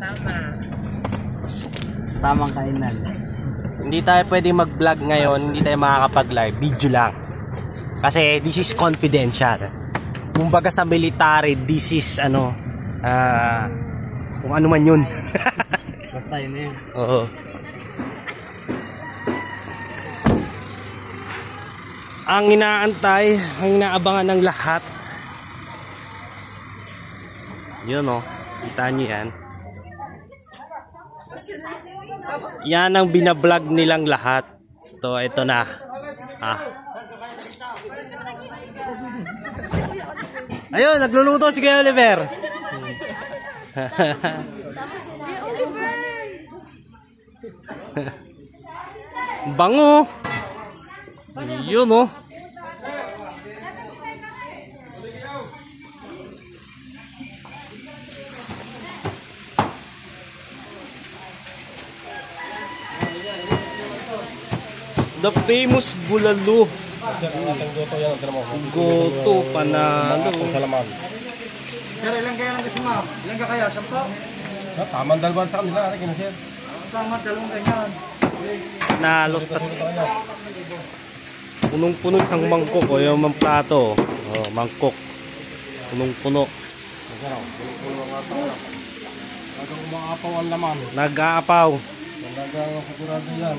Tama. Tamang kainan. Hindi tayo pwedeng mag-vlog ngayon, hindi tayo makakapag-live, video lang. Kasi this is confidential. Kumbaga sa military, this is ano, kung ano man yun. Basta yun eh. Oo. Ang inaantay, ang inaabangan ng lahat. Yun o, kita nyo yan. Yan ang binablog nilang lahat. Ito na. Ayun, nagluluto si Kuya Oliver. Bango. Yun oh. The famous bulalo. Goto panalo. Salamat. Sir, ilang kaya lang gusto mo? Ilang ka kaya? 10? Tamang dalawang sa kanila. Ano sir? Tama, dalawang ganyan. Panalo. Punong-puno isang mangkok o yung mga plato. Oh, mangkok. Punong-puno. Umaapaw ang laman. Nag-aapaw. Talagang sigurado yan.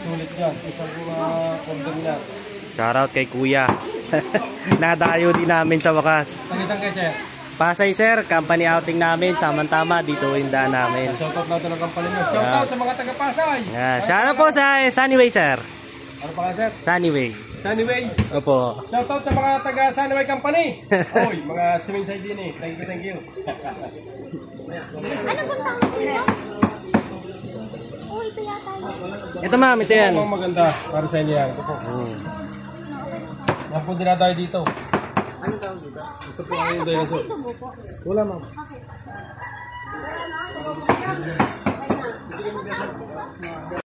Sulit yan. Isang order niya. Shoutout kay Kuya. Nadayo din namin sa wakas. Tagisang kayo sir? Pasay sir, company outing namin. Samantama dito yung daan namin. Shoutout natin ang company nyo. Shoutout sa mga taga-Pasay. Shoutout po sa Sunnyway sir. Ano pa ka sir? Sunnyway. Sunnyway. Opo. Shoutout sa mga taga-Sunnyway company. Oy, mga suminsay din eh. Thank you. Ano bang tawag nila? Oh, ito yata yun. Ito ma'am, ito yan. Ito ang maganda para sa inyo yan. Ito po. Yan po dinadayo dito. Ano tawag dito? Ito po ang yung dinosaur. Ito mo po. Wala ma'am. Okay.